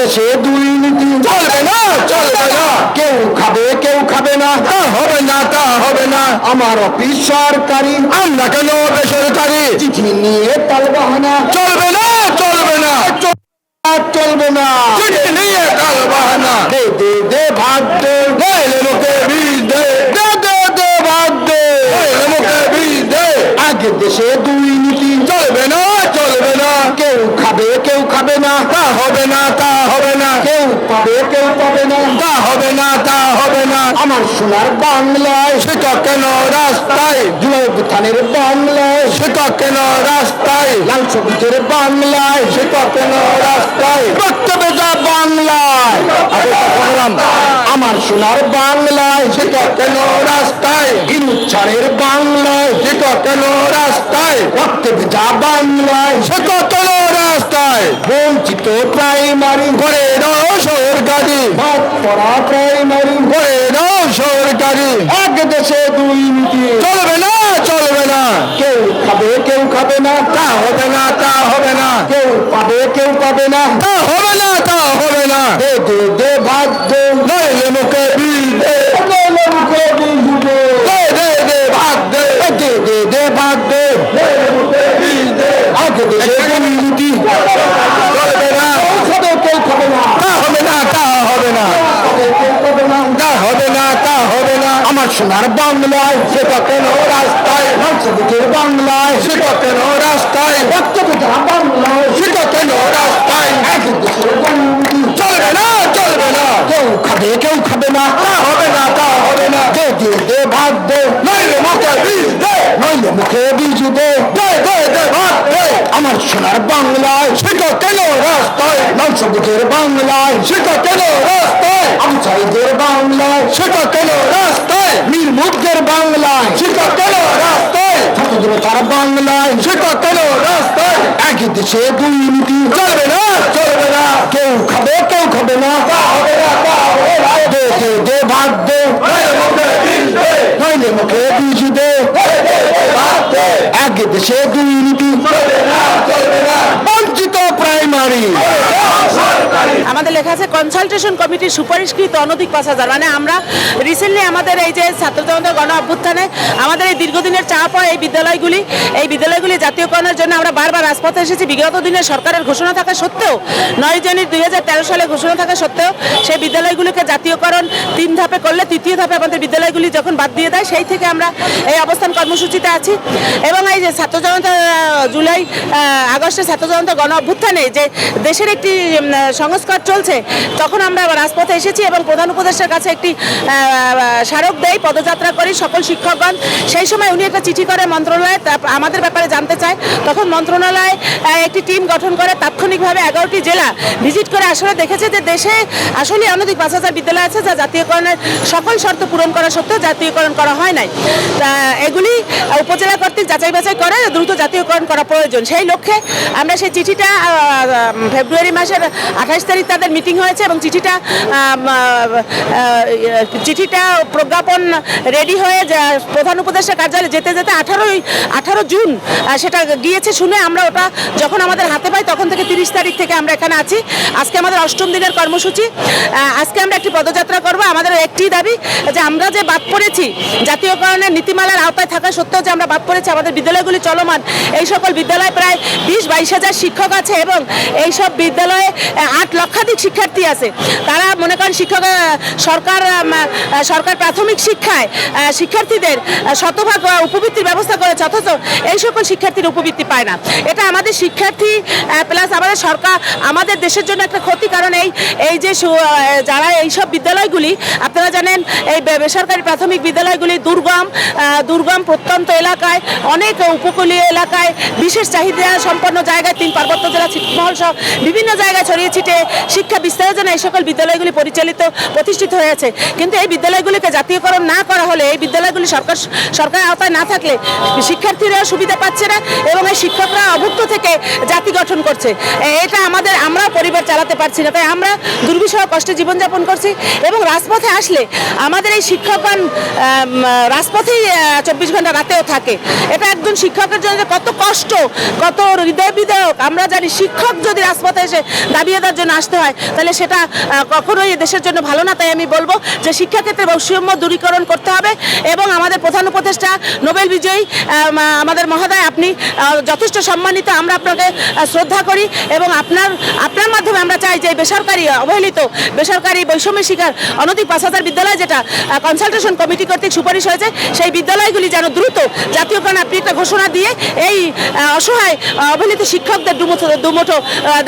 দেশে দুর্নীতি চলবে না, চলবে না। কেউ খাবে না, তা হবে না, তা হবে না। আমার অফিস সরকারি, আমরা কেন বেসরকারি? চিঠি নিয়ে তালবাহানা চলবে না, চলবে না। চলবে না। চিঠি নিয়ে তালবাহানা। দে দে দে ভাগ দে, নইলে মুখে বিষ দে। দে দে দে ভাগ দে। নইলে মুখে বিষ দে। আগে দেশে দুর্নীতি চলবে না, চলবে না। কেউ খাবে না, তা হবে না, তা হবে না। কেউ পাবে না, তা হবে না, তা হবে না। আমার সোনার বাংলায়, সেটা কেন রাস্তায়? জুলাই বুথানের বাংলায়, সেটা কেন রাস্তায়? লাল সবুজের বাংলায়, সেটা কেন রাস্তায়? বক্তব্য যা বাংলায়, আমার সোনার বাংলায়, সেটা কেন রাস্তায়? ইনুচ্ছারের বাংলায়, সেটা কেন রাস্তায়? বক্তব্য যা বাংলায়, সেটা কেন রাস্তায়? বঞ্চিত প্রাইমারি, করে দাও সরকারি, বাদ পড়া প্রাইমারি, করে দাও সরকারি। এক দেশে দুর্নীতি চলবে না, চলবে না। কেউ খাবে না, তা হবে না, তা হবে না। কেউ পাবে না, তা হবে না, তা হবে না। দে দে দে ভাগ দে, নইলে মুখে বিষ দে। নইলে মুখে বিষ দে, দে দে দে ভাগ দে। দে দে দে ভাগ দে। বিষ দে। আগে দেশে দুর্নীতি চলবে না, কেউ খাবে না, তা হবে না, তা হবে না। কেউ খাবে না, তা হবে না, তা হবে না। আমার সোনার বাংলায়, সেটা কেন রাস্তায়? লাল সবুজের বাংলায়, সেটা কেন রাস্তায়? বক্তব্য যা বাংলায়, সেটা কেন রাস্তায়? এক দেশে দুর্নীতি চলবে না, চলবে না। কেউ খাবে না, তা হবে না, তা হবে না। দে দে দে ভাগ দে, নইলে মুখে বিষ দে। নইলে মুখে বিষ দে। দে দে দে ভাগ দে। আমার সোনার বাংলায়, সেটা কেন রাস্তায়? লাল সবুজের বাংলায়, সেটা কেন রাস্তায়? আমসাইদের বাংলায়, সেটা কেন রাস্তায়? নির্মুখদের বাংলায়, সেটা কেন রাস্তায়? ছাত্রতার বাংলায়, সেটা কেন রাস্তায়? এক দেশে দুর্নীতি চলবে না, চলবে না। কেউ খাবে না, তা হবে না, তা হবে না। দে দে দে ভাগ দে, নইলে মুখে বিষ দে। নইলে মুখে বিষ দে। দে দে দে ভাগ দে। এক দেশে দুর্নীতি চলবে না, চলবে না। বঞ্চিত প্রাইমারি, আমাদের লেখা আছে কনসালটেশন কমিটির সুপারিশকৃত অনধিক 5,000। মানে আমরা রিসেন্টলি আমাদের এই যে ছাত্র জনতা গণ অভ্যুত্থানে আমাদের এই দীর্ঘদিনের চাপ হয় এই বিদ্যালয়গুলি জাতীয়করণের জন্য আমরা বারবার রাজপথে এসেছি। বিগত দিনে সরকারের ঘোষণা থাকা সত্ত্বেও 9 জানুয়ারি 2013 সালে ঘোষণা থাকা সত্ত্বেও সেই বিদ্যালয়গুলিকে জাতীয়করণ 3 ধাপে করলে 3য় ধাপে আমাদের বিদ্যালয়গুলি যখন বাদ দিয়ে দেয়, সেই থেকে আমরা এই অবস্থান কর্মসূচিতে আছি। এবং এই যে ছাত্র জনতা জুলাই আগস্টে ছাত্র জনতা গণ অভ্যুত্থানে যে দেশের একটি সংস্কার চলছে, তখন আমরা রাজপথে এসেছি এবং প্রধান উপদেষ্টার কাছে একটি স্মারক দেই, পদযাত্রা করি সকল শিক্ষকগণ। সেই সময় উনি একটা চিঠি করে মন্ত্রণালয়ে আমাদের ব্যাপারে জানতে চায়। তখন মন্ত্রণালয় একটি টিম গঠন করে তাৎক্ষণিকভাবে 11টি জেলা ভিজিট করে আসলে দেখেছে যে দেশে আসলে অনধিক 5,000 বিদ্যালয় আছে যা জাতীয়করণের সকল শর্ত পূরণ করা সত্ত্বেও জাতীয়করণ করা হয় নাই। এগুলি উপজেলা কর্তৃক যাচাই বাছাই করে দ্রুত জাতীয়করণ করা প্রয়োজন। সেই লক্ষ্যে আমরা সেই চিঠিটা ফেব্রুয়ারি মাসের 28 তারিখ তাদের মিটিং হয়েছে এবং চিঠিটা প্রজ্ঞাপন রেডি হয়ে প্রধান উপদেষ্টা কার্যালয়ে যেতে যেতে 18 জুন সেটা গিয়েছে। শুনে আমরা ওটা যখন আমাদের হাতে পাই তখন থেকে 30 তারিখ থেকে আমরা এখানে আছি। আজকে আমাদের 8ম দিনের কর্মসূচি। আজকে আমরা একটি পদযাত্রা করব। আমাদের একটি দাবি যে আমরা যে বাদ পড়েছি জাতীয়করণের নীতিমালার আওতায় থাকা সত্ত্বেও যে আমরা বাদ পড়েছি, আমাদের বিদ্যালয়গুলি চলমান, এই সকল বিদ্যালয়ে প্রায় 20-22 হাজার শিক্ষক আছে এবং এই সব বিদ্যালয়ে 8 লক্ষাধিক শিক্ষার্থী আছে। তারা মনে করেন সরকার প্রাথমিক শিক্ষায় শিক্ষার্থীদের শতভাগ উপবৃত্তির ব্যবস্থা করেছে, অথচ এই সকল শিক্ষার্থীর উপবৃত্তি পায় না। এটা আমাদের শিক্ষার্থী প্লাস আমাদের সরকার আমাদের দেশের জন্য একটা ক্ষতি। কারণ এই যে যারা এইসব বিদ্যালয়গুলি আপনারা জানেন, এই বেসরকারি প্রাথমিক বিদ্যালয়গুলি দুর্গম প্রত্যন্ত এলাকায়, অনেক উপকূলীয় এলাকায়, বিশেষ চাহিদা সম্পন্ন জায়গায়, 3 পার্বত্য জেলা ছিটমহল সহ বিভিন্ন জায়গায় ছড়িয়ে ছিটে শিক্ষা বিস্তারের জন্য এই সকল বিদ্যালয়গুলি প্রতিষ্ঠিত হয়েছে। কিন্তু এই বিদ্যালয়গুলিকে জাতীয়করণ না করা হলে, এই বিদ্যালয়গুলি সরকারের আওতায় না থাকলে শিক্ষার্থীরা সুবিধা পাচ্ছে না এবং এই শিক্ষকরা অভুক্ত থেকে জাতি গঠন করছে। এটা আমরা পরিবার চালাতে পারছি না, তাই আমরা দুর্বিষহ কষ্টে জীবনযাপন করছি। এবং রাজপথে আসলে আমাদের এই শিক্ষকগণ রাজপথেই 24 ঘন্টা রাতেও থাকে। এটা একজন শিক্ষকের জন্য কত কষ্ট, কত হৃদয় বিদায়ক আমরা জানি। শিক্ষক যদি রাজপথে এসে দাবি আদায়ের জন্য আসতে হয়, তাহলে সেটা কখনোই এই দেশের জন্য ভালো না। তাই আমি বলবো যে শিক্ষাক্ষেত্রে বৈষম্য দূরীকরণ করতে হবে এবং আমাদের প্রধান উপদেষ্টা নোবেল বিজয়ী আমাদের মহোদয়, আপনি যথেষ্ট সম্মানিত, আমরা আপনাকে শ্রদ্ধা করি এবং আপনার মাধ্যমে আমরা চাই যে বেসরকারি অবহেলিত বেসরকারি বৈষম্য শিকার অনধিক 5,000 বিদ্যালয় যেটা কনসালটেশন কমিটি কর্তৃক সুপারিশ হয়েছে, সেই বিদ্যালয়গুলি যেন দ্রুত জাতীয়করণ আপনি একটা ঘোষণা দিয়ে এই অসহায় অবহেলিত শিক্ষকদের দুমুঠো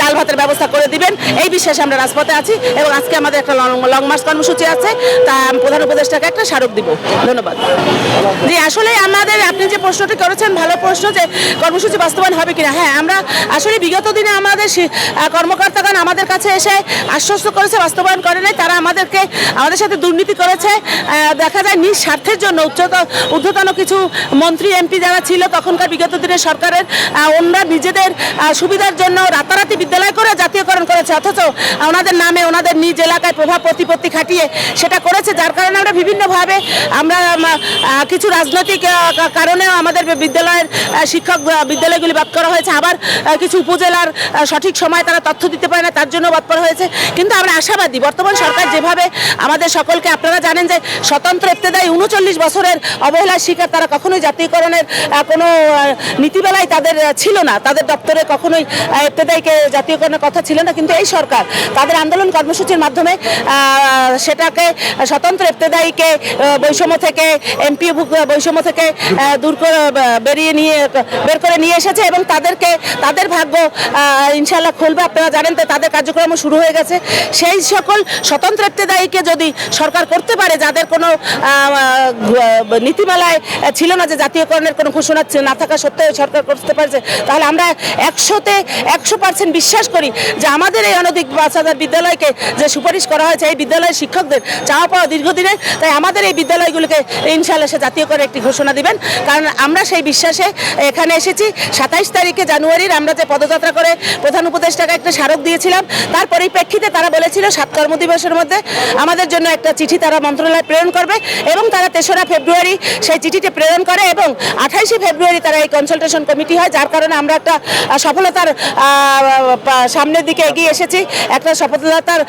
ডাল ভাতের ব্যবস্থা করে দিবেন, এই বিশ্বাসে আমরা রাজপথে আছি। এবং আজকে আমাদের একটা লং মার্চ কর্মসূচি আছে, তা আমি প্রধান উপদেষ্টাকে একটা স্মারক দিব। ধন্যবাদ। জি, আসলে আমাদের আপনি যে প্রশ্নটি করেছেন ভালো প্রশ্ন, যে কর্মসূচি বাস্তবায়ন হবে কিনা। হ্যাঁ, আমরা আসলে বিগত দিনে আমাদের কর্মকর্তাগণ আমাদের কাছে এসে আশ্বস্ত করেছে, বাস্তবায়ন করে নাই। তারা আমাদের সাথে দুর্নীতি করেছে। দেখা যায় নিজ স্বার্থের জন্য ঊর্ধ্বতন কিছু মন্ত্রী এমপি যারা ছিল তখনকার বিগত দিনের সরকারের, ওনারা নিজেদের সুবিধার জন্য রাতারাতি বিদ্যালয় করে জাতীয়করণ করেছে, অথচ ওনাদের নামে ওনাদের নিজ এলাকায় প্রভাব প্রতিপত্তি খাটিয়ে সেটা করেছে। যার কারণে আমরা বিভিন্নভাবে আমরা কিছু রাজনৈতিক কারণেও আমাদের বিদ্যালয়ের শিক্ষক বিদ্যালয়গুলি বাদ করা হয়েছে। আবার কিছু উপজেলার সঠিক সময় তারা তথ্য দিতে পারে না, তার জন্য বাদ করা হয়েছে। কিন্তু আমরা আশাবাদী বর্তমান সরকার যেভাবে আমাদের সকলকে, আপনারা জানেন যে স্বতন্ত্র ইবতেদায়ী 39 বছরের অবহেলার শিকার, তারা কখনোই জাতীয়করণের কোনো নীতিবেলায় তাদের ছিল না, তাদের দপ্তরে কখনোই ইবতেদায়ীকে জাতীয়করণের কথা ছিল না। কিন্তু এই সরকার তাদের আন্দোলন কর্মসূচির মাধ্যমে সেটাকে স্বতন্ত্র ইবতেদায়ীকে বৈষম্য থেকে, এমপি বৈষম্য থেকে দূর করে বের করে নিয়ে এসেছে এবং তাদের ভাগ্য ইনশাআল্লাহ খুলবে। আপনারা জানেন তো তাদের কার্যক্রম শুরু হয়ে গেছে। সেই সকল স্বতন্ত্র ইবতেদায়ীকে যদি সরকার করতে পারে, যাদের কোনো নীতিমালায় ছিল না, যে জাতীয়করণের কোনো ঘোষণা না থাকা সত্ত্বেও সরকার করতে পারছে, তাহলে আমরা 100% বিশ্বাস করি যে আমাদের এই অনধিক 5,000 বিদ্যালয়কে যে সুপারিশ করা হয়েছে, এই বিদ্যালয়ের শিক্ষকদের চাওয়া পাওয়া দীর্ঘদিনের, তাই আমাদের এই বিদ্যালয়গুলোকে ইনশাআল্লাহ সে জাতীয় করে একটি ঘোষণা দিবেন। কারণ আমরা সেই বিশ্বাসে এখানে এসেছি। 27 তারিখে জানুয়ারির আমরা যে পদযাত্রা করে প্রধান উপদেষ্টাকে একটা স্মারক দিয়েছিলাম, তার পরিপ্রেক্ষিতে তারা বলেছিল 7 কর্মদিবসের মধ্যে আমাদের জন্য একটা চিঠি তারা মন্ত্রণালয়ে প্রেরণ করবে এবং তারা 3রা ফেব্রুয়ারি সেই চিঠিটি প্রেরণ করে এবং 28শে ফেব্রুয়ারি তারা এই কনসালটেশন কমিটি হয়। যার কারণে আমরা একটা সফলতার সামনের দিকে এগিয়ে এসেছি, একটা সফলতার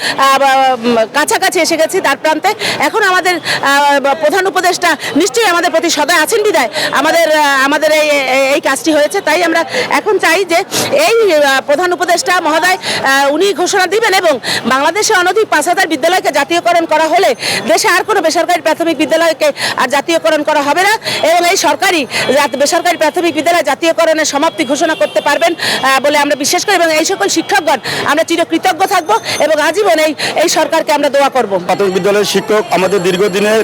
কাছাকাছি এসে গেছি, তার প্রান্তে। এখন আমাদের প্রধান উপদেষ্টা নিশ্চয়ই আমাদের প্রতি সদয় আছেন বিধায় আমাদের এই কাজটি হয়েছে। তাই আমরা এখন চাই যে এই প্রধান উপদেষ্টা মহোদয় উনি ঘোষণা দিবেন এবং বাংলাদেশে অনধিক 5,000 বিদ্যালয়কে জাতীয়করণ করা হলে দেশে আর কোনো বেসরকারি প্রাথমিক বিদ্যালয়কে আর জাতীয়করণ করা হবে না এবং এই সরকারি বেসরকারি প্রাথমিক বিদ্যালয় জাতীয়করণের সমাপ্তি ঘোষণা করতে পারবেন বলে আমরা বিশ্বাস করি। এবং এই সকল শিক্ষকগণ আমরা চিরকৃতজ্ঞ থাকব এবং আজীবন এই সরকারকে আমরা দোয়া করব। প্রাথমিক বিদ্যালয়ের শিক্ষক আমাদের দীর্ঘদিনের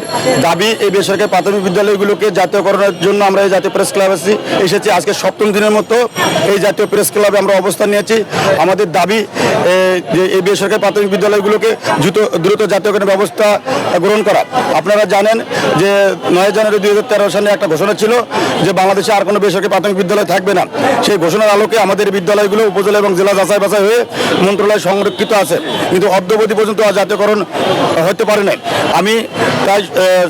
দাবি, এই বেসরকারি প্রাথমিক বিদ্যালয়গুলোকে জাতীয়করণের জন্য আমরা এই জাতীয় প্রেস ক্লাবে এসেছি। আজকে 7ম দিনের মতো এই জাতীয় প্রেস ক্লাবে আমরা অবস্থান নিয়েছি। আমাদের দাবি যে এই বেসরকারি প্রাথমিক বিদ্যালয়গুলোকে দ্রুত জাতীয়করণের ব্যবস্থা গ্রহণ করা। আপনারা জানেন যে 9 জানুয়ারি 2013 সালে একটা ঘোষণা ছিল যে বাংলাদেশে আর কোনো বেসরকারি প্রাথমিক বিদ্যালয় থাকবে না। সেই ঘোষণার আলোকে আমাদের বিদ্যালয়গুলো উপজেলা এবং জেলা যাচাই বাছাই হয়ে মন্ত্রণালয় সংরক্ষিত আছে, কিন্তু অদ্যাবধি পর্যন্ত জাতীয়করণ হতে পারে নাই। আমি তাই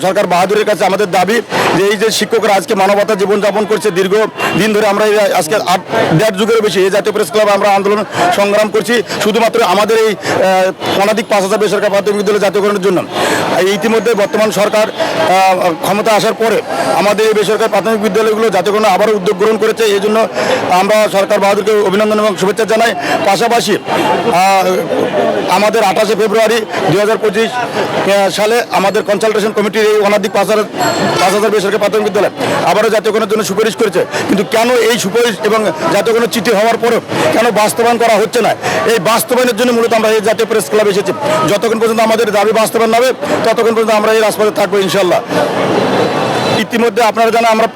সরকার বাহাদুরের কাছে আমাদের দাবি যে এই যে শিক্ষকরা আজকে মানবতা জীবনযাপন করছে, দীর্ঘ দিন ধরে আমরা আজকে 1.5 যুগেরও বেশি এই জাতীয় প্রেস ক্লাবে আমরা আন্দোলন সংগ্রাম করছি শুধুমাত্র আমাদের এই অনধিক 5,000 বেসরকারি প্রাথমিক বিদ্যালয় জাতীয়করণের জন্য। ইতিমধ্যে বর্তমান সরকার ক্ষমতা আসার পরে আমাদের এই বেসরকারি প্রাথমিক বিদ্যালয়গুলো জাতীয়করণ আবারও উদ্যোগ গ্রহণ করেছে। এই জন্য আমরা সরকার বাহাদুরকে অভিনন্দন এবং শুভেচ্ছা জানাই। পাশাপাশি আমাদের 28শে ফেব্রুয়ারি 2025 সালে আমাদের কনসালটেশন কমিটির এই অনধিক 5,000 বেসরকারি প্রাথমিক বিদ্যালয় আবারও জাতীয়করণের জন্য সুপারিশ করেছে, কিন্তু কেন এই সুপারিশ এবং জাতীয়করণের চিঠি হওয়ার পরেও কেন বাস্তবায়ন করা হচ্ছে না, এই বাস্তবায়নের জন্য মূলত আমরা এই জাতীয় প্রেস ক্লাবে এসেছি। যতক্ষণ পর্যন্ত আমাদের দাবি বাস্তবায়ন হবে ততক্ষণ পর্যন্ত আমরা এই রাজপথে থাকবো ইনশাল্লাহ। ইতিমধ্যে আপনারা জানেন আমরা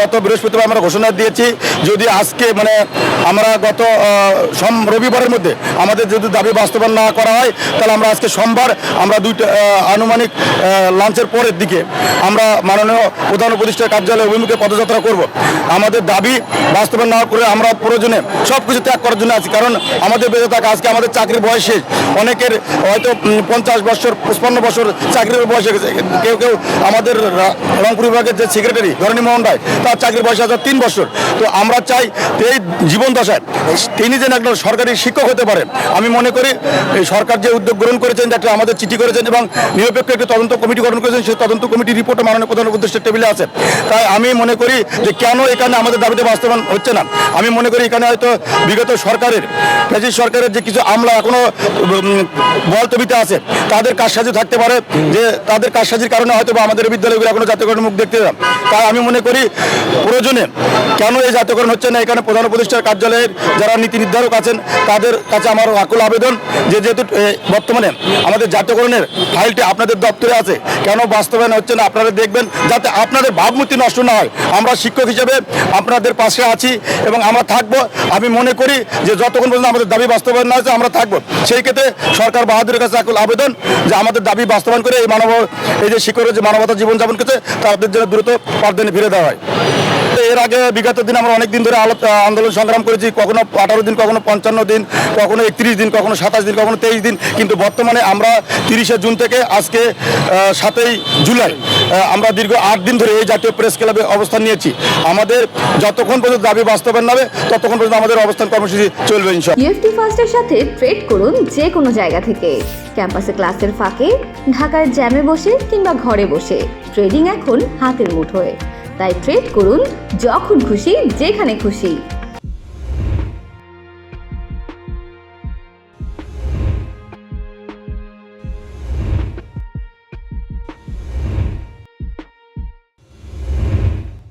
গত বৃহস্পতিবার আমরা ঘোষণা দিয়েছি, যদি আজকে আমরা গত রবিবারের মধ্যে আমাদের যদি দাবি বাস্তবায়ন না করা হয় তাহলে আমরা আজকে সোমবার আমরা আনুমানিক লাঞ্চের পরের দিকে আমরা মাননীয় প্রধান উপদেষ্টার কার্যালয় অভিমুখে পদযাত্রা করব। আমাদের দাবি বাস্তবায়ন না করে আমরা প্রয়োজনে সব কিছু ত্যাগ করার জন্য আছি, কারণ আমাদের বেঁচে থাকা আজকে আমাদের চাকরির বয়স শেষ, অনেকের হয়তো 50 বছর 55 বছর চাকরির বয়স হয়ে গেছে, কেউ আমাদের রংপুর বিভাগে আমাদের যে সেক্রেটারি ধরণী মোহন রায়, তার চাকরির বয়স আছে 3 বছর। তো আমরা চাই এই জীবন দশায় তিনি যেন একটা সরকারি শিক্ষক হতে পারেন। আমি মনে করি এই সরকার যে উদ্যোগ গ্রহণ করেছেন, একটা আমাদের চিঠি করেছেন এবং নিরপেক্ষ একটি তদন্ত কমিটি গঠন করেছেন, সেই তদন্ত কমিটির রিপোর্টে মাননীয় প্রধান উপদেষ্টার টেবিলে আছে। তাই আমি মনে করি যে কেন এখানে আমাদের দাবিতে বাস্তবায়ন হচ্ছে না। আমি মনে করি এখানে হয়তো বিগত সরকারের সরকারের যে কিছু আমলা এখনো বলতবিতে আছে, তাদের কারসাজি থাকতে পারে, যে তাদের কারসাজির কারণে হয়তো বা আমাদের বিদ্যালয়গুলো এখনো জাতীয়করণের মুখ দেখতে না। তাই আমি মনে করি প্রয়োজনে কেন এই জাতীয়করণ হচ্ছে না, এখানে প্রধান উপদেষ্টার কার্যালয়ের যারা নীতি নির্ধারক আছেন তাদের কাছে আমার আকুল আবেদন যে যেহেতু বর্তমানে আমাদের জাতীয়করণের ফাইলটি আপনাদের দপ্তরে আছে, কেন বাস্তবায়ন হচ্ছে না আপনারা দেখবেন, যাতে আপনাদের ভাবমূর্তি নষ্ট না হয়। আমরা শিক্ষক হিসেবে আপনাদের পাশে আছি এবং আমরা থাকবো। আমি মনে করি যে যতক্ষণ পর্যন্ত আমাদের দাবি বাস্তবায়ন না হচ্ছে আমরা থাকবো। সেই ক্ষেত্রে সরকার বাহাদুরের কাছে আকুল আবেদন যে আমাদের দাবি বাস্তবায়ন করে এই যে শিক্ষকের যে মানবতা জীবনযাপন করছে তাদের জন্য দ্রুত পাঠদানে ফিরে দেওয়া হয়। এর আগে বিগত দিন আমরা অনেক দিন ধরে আন্দোলন সংগ্রাম করেছি, কখনো 18 দিন, কখনো 55 দিন, কখনো 31 দিন, কখনো 27 দিন, কখনো 23 দিন। কিন্তু বর্তমানে আমরা 30শে জুন থেকে আজকে 7ই জুলাই আমরা দীর্ঘ 8 দিন ধরে এই জাতীয় প্রেস ক্লাবে অবস্থান নিয়েছি। আমাদের যতক্ষণ পর্যন্ত দাবি বাস্তবায়ন হবে ততক্ষণ পর্যন্ত আমাদের অবস্থান কর্মসূচি চলবে ইনশাআল্লাহ। ইএফটি ফার্স্টের সাথে ট্রেড করুন যে কোনো জায়গা থেকে, ক্যাম্পাসে ক্লাসের ফাঁকে, ঢাকার জ্যামে বসে কিংবা ঘরে বসে। ট্রেডিং এখন হাতের মুঠোয়, তাই ট্রেড করুন যখন খুশি যেখানে খুশি।